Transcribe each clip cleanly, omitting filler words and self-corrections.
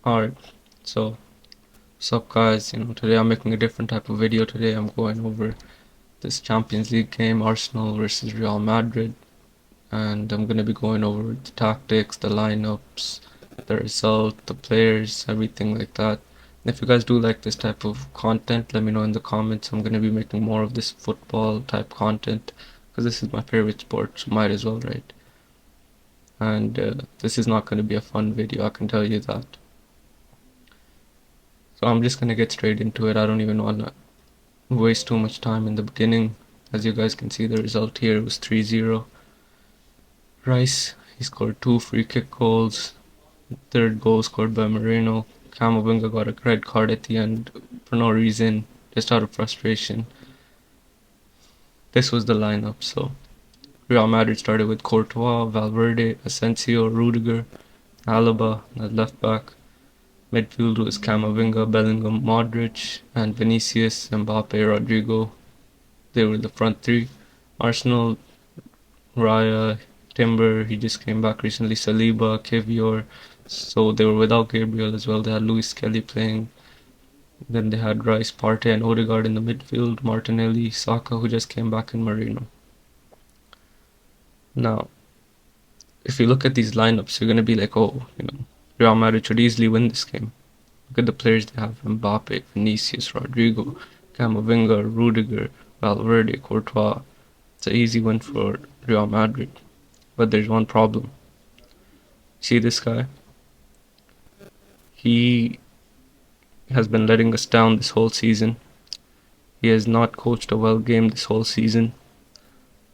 Alright, so what's up guys? Today I'm making a different type of video. Today I'm going over this Champions League game, Arsenal versus Real Madrid, and I'm gonna be going over the tactics, the lineups, the result, the players, everything like that. And if you guys do like this type of content, let me know in the comments. I'm gonna be making more of this football type content because this is my favorite sport, so might as well, right? And this is not gonna be a fun video, I can tell you that. So I'm just gonna get straight into it. I don't even wanna waste too much time in the beginning. As you guys can see, the result here was 3-0. Rice, he scored 2 free kick goals. Third goal scored by Moreno. Camavinga got a red card at the end for no reason, just out of frustration. This was the lineup. So Real Madrid started with Courtois, Valverde, Asensio, Rudiger, Alaba at left back. Midfield was Camavinga, Bellingham, Modric, and Vinicius, Mbappe, Rodrigo. They were the front three. Arsenal, Raya, Timber, he just came back recently, Saliba, Kivior. So they were without Gabriel as well. They had Luis Kelly playing. Then they had Rice, Partey, and Odegaard in the midfield. Martinelli, Saka, who just came back, in Marino. Now, if you look at these lineups, you're going to be like, oh, Real Madrid should easily win this game. Look at the players they have: Mbappe, Vinicius, Rodrigo, Camavinga, Rudiger, Valverde, Courtois. It's an easy win for Real Madrid. But there's one problem. See this guy? He has been letting us down this whole season. He has not coached a well game this whole season.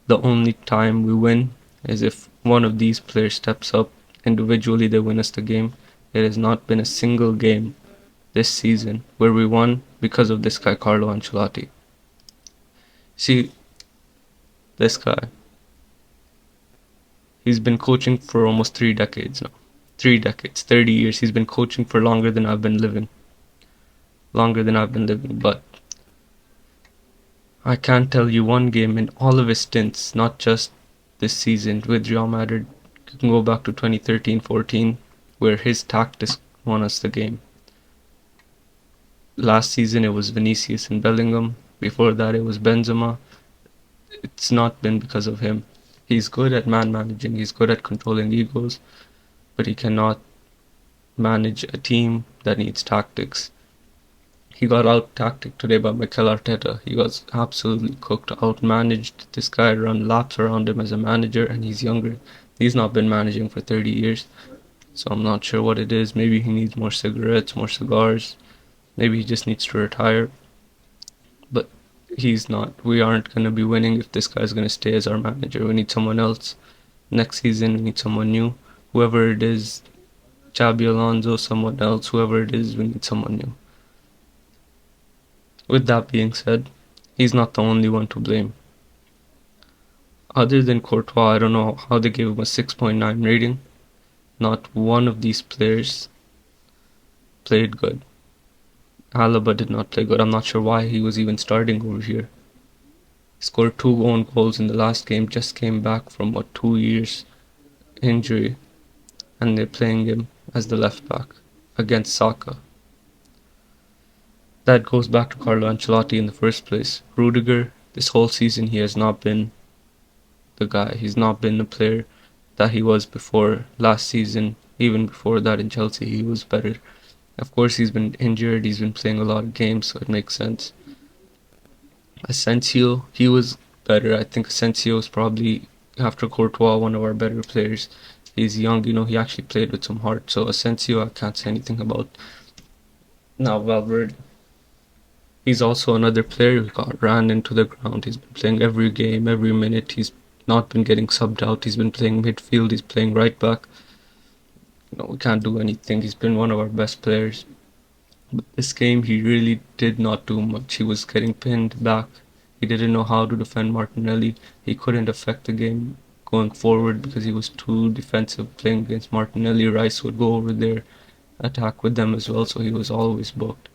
The only time we win is if one of these players steps up. Individually, they win us the game. It has not been a single game this season where we won because of this guy, Carlo Ancelotti. See, this guy, he's been coaching for almost 3 decades now. 3 decades, 30 years. He's been coaching for longer than I've been living. But I can't tell you one game in all of his stints, not just this season with Real Madrid. You can go back to 2013-14, where his tactics won us the game. Last season it was Vinicius and Bellingham. Before that it was Benzema. It's not been because of him. He's good at man managing, he's good at controlling egos, but he cannot manage a team that needs tactics. He got out tactic today by Mikel Arteta. He was absolutely cooked, outmanaged. This guy run laps around him as a manager, and he's younger. He's not been managing for 30 years, so I'm not sure what it is. Maybe he needs more cigarettes, more cigars. Maybe he just needs to retire. But he's not. We aren't going to be winning if this guy's going to stay as our manager. We need someone else. Next season, we need someone new. Whoever it is, Xabi Alonso, someone else, whoever it is, we need someone new. With that being said, he's not the only one to blame. Other than Courtois, I don't know how they gave him a 6.9 rating. Not one of these players played good. Alaba did not play good. I'm not sure why he was even starting over here. He scored 2 own goals in the last game, just came back from 2 years injury, and they're playing him as the left back against Saka. That goes back to Carlo Ancelotti in the first place. Rudiger, this whole season he has not been the guy. He's not been the player that he was before last season. Even before that in Chelsea, he was better. Of course, he's been injured. He's been playing a lot of games, so it makes sense. Asensio, he was better. I think Asensio is probably, after Courtois, one of our better players. He's young, he actually played with some heart. So Asensio, I can't say anything about. Now Valverde, he's also another player who got ran into the ground. He's been playing every game, every minute. He's not been getting subbed out. He's been playing midfield. He's playing right back. We can't do anything. He's been one of our best players. But this game, he really did not do much. He was getting pinned back. He didn't know how to defend Martinelli. He couldn't affect the game going forward because he was too defensive playing against Martinelli. Rice would go over there, attack with them as well, so he was always booked.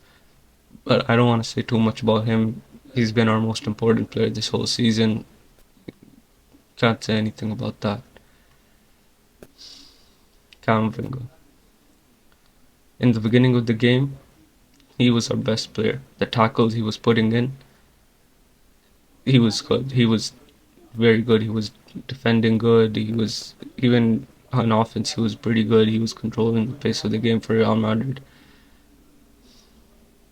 But I don't want to say too much about him. He's been our most important player this whole season. Can't say anything about that. Camavinga. In the beginning of the game, he was our best player. The tackles he was putting in, he was good. He was very good. He was defending good. He was even on offense. He was pretty good. He was controlling the pace of the game for Real Madrid.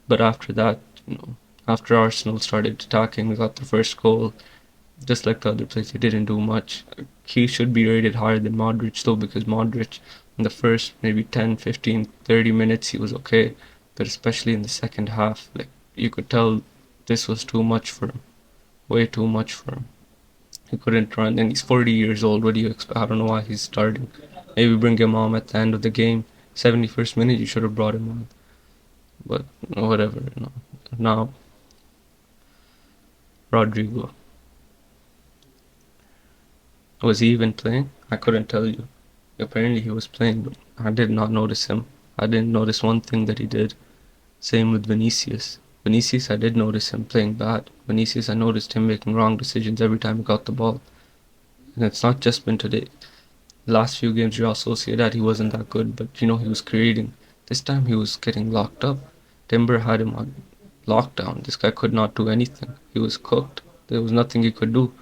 But after that, after Arsenal started attacking, we got the first goal. Just like the other players, he didn't do much. He should be rated higher than Modric though, because Modric in the first maybe 10, 15, 30 minutes he was okay, but especially in the second half, like you could tell this was too much for him, way too much for him. He couldn't run, and he's 40 years old. What do you expect? I don't know why he's starting. Maybe bring him on at the end of the game. 71st minute, you should have brought him on. But whatever, Now, Rodrigo. Was he even playing? I couldn't tell you. Apparently he was playing, but I did not notice him. I didn't notice one thing that he did. Same with Vinicius. Vinicius, I did notice him playing bad. Vinicius, I noticed him making wrong decisions every time he got the ball. And it's not just been today. The last few games, Real Sociedad, he wasn't that good, but he was creating. This time he was getting locked up. Timber had him on lockdown. This guy could not do anything. He was cooked. There was nothing he could do.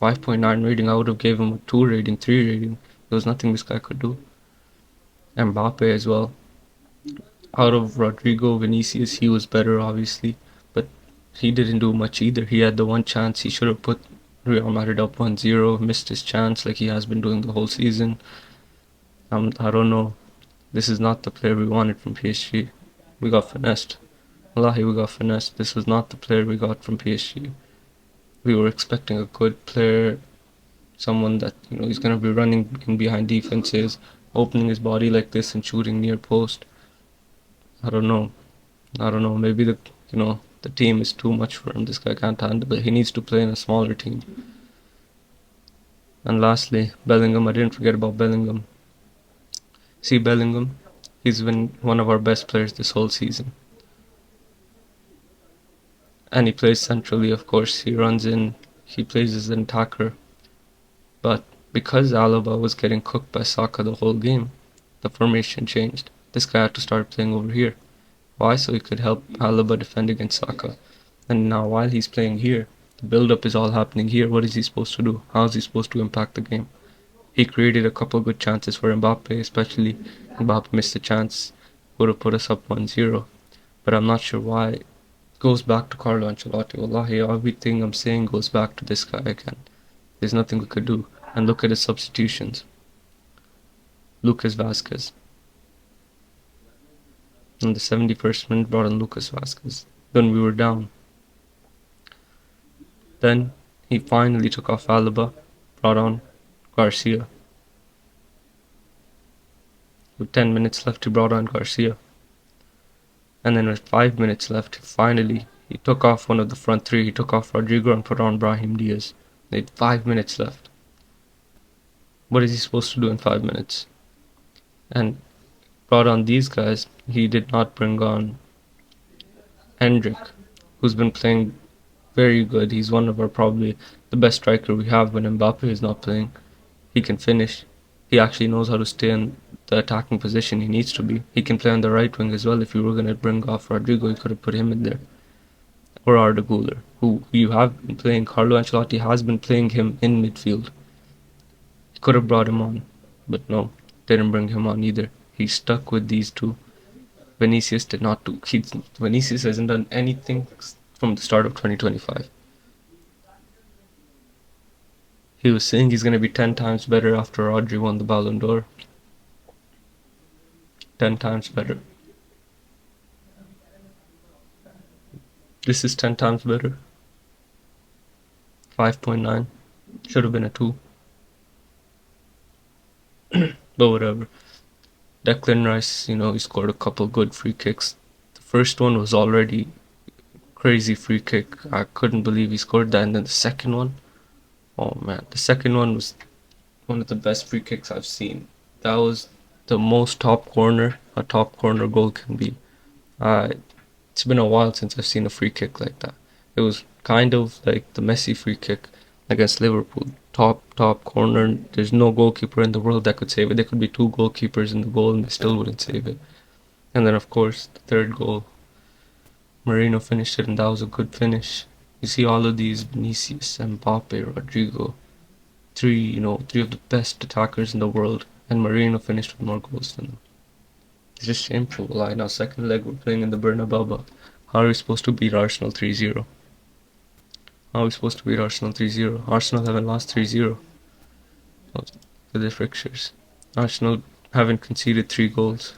5.9 rating, I would have gave him a 2 rating, 3 rating. There was nothing this guy could do. Mbappe as well. Out of Rodrigo, Vinicius, he was better obviously, but he didn't do much either. He had the one chance. He should have put Real Madrid up 1-0, missed his chance like he has been doing the whole season. I don't know. This is not the player we wanted from PSG. We got finessed. Wallahi, we got finessed. This was not the player we got from PSG. We were expecting a good player, someone that he's gonna be running in behind defenses, opening his body like this and shooting near post. I don't know. Maybe the team is too much for him. This guy can't handle it. He needs to play in a smaller team. And lastly, Bellingham. I didn't forget about Bellingham. See, Bellingham, he's been one of our best players this whole season. And he plays centrally, of course. He runs in, he plays as an attacker. But because Alaba was getting cooked by Saka the whole game, the formation changed. This guy had to start playing over here. Why? So he could help Alaba defend against Saka. And now while he's playing here, the build-up is all happening here. What is he supposed to do? How is he supposed to impact the game? He created a couple good chances for Mbappe, especially. Mbappe missed a chance, would have put us up 1-0. But I'm not sure why. It goes back to Carlo Ancelotti. Wallahi, everything I'm saying goes back to this guy again. There's nothing we could do. And look at his substitutions. Lucas Vazquez. In the 71st minute, brought in Lucas Vazquez. Then we were down. Then he finally took off Alaba, brought on Garcia. With 10 minutes left, he brought on Garcia. And then with 5 minutes left, finally, he took off one of the front three. He took off Rodrigo and put on Brahim Diaz. They had 5 minutes left. What is he supposed to do in 5 minutes? And brought on these guys. He did not bring on Hendrick, who's been playing very good. He's one of our probably the best striker we have when Mbappe is not playing. He can finish. He actually knows how to stay in the attacking position he needs to be. He can play on the right wing as well. If you were going to bring off Rodrigo, you could have put him in there. Or Arda Güler, who you have been playing. Carlo Ancelotti has been playing him in midfield. He could have brought him on, but no, didn't bring him on either. He stuck with these two. Vinicius did not do. Vinicius hasn't done anything from the start of 2025. He was saying he's going to be 10 times better after Rodri won the Ballon d'Or. 10 times better. This is 10 times better. 5.9. Should have been a 2. But whatever. Declan Rice, he scored a couple good free kicks. The first one was already crazy free kick. I couldn't believe he scored that. And then the second one, oh man, the second one was one of the best free kicks I've seen. That was the most top corner a top corner goal can be. It's been a while since I've seen a free kick like that. It was kind of like the Messi free kick against Liverpool. Top corner. There's no goalkeeper in the world that could save it. There could be 2 goalkeepers in the goal and they still wouldn't save it. And then, of course, the third goal, Marino finished it, and that was a good finish. You see all of these Vinicius, Mbappe, Rodrigo, three of the best attackers in the world, and Marino finished with more goals than them. It's just shameful. Like now, second leg we're playing in the Bernabeu, but how are we supposed to beat Arsenal 3-0? How are we supposed to beat Arsenal 3-0? Arsenal haven't lost 3-0 for their fixtures. Arsenal haven't conceded 3 goals.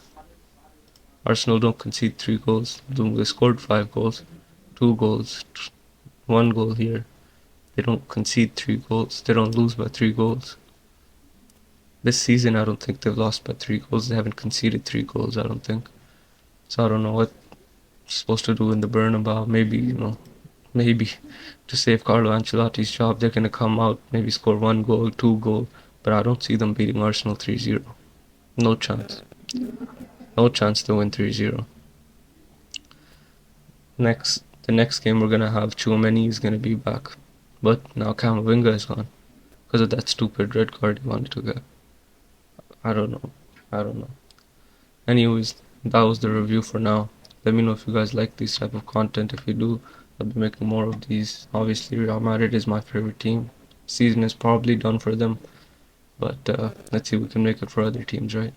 Arsenal don't concede 3 goals. They scored 5 goals, 2 goals, 1 goal here. They don't concede 3 goals. They don't lose by 3 goals. This season, I don't think they've lost by 3 goals. They haven't conceded 3 goals, I don't think. So I don't know what they're supposed to do in the Bernabeu. Maybe to save Carlo Ancelotti's job, they're gonna come out, maybe score 1 goal, 2 goal. But I don't see them beating Arsenal 3-0. No chance. No chance to win 3-0. The next game we're gonna have Chouameni is gonna be back. But now Camavinga is gone. Because of that stupid red card he wanted to get. I don't know. I don't know. Anyways, that was the review for now. Let me know if you guys like this type of content. If you do, I'll be making more of these. Obviously, Real Madrid is my favorite team. Season is probably done for them. But let's see if we can make it for other teams, right?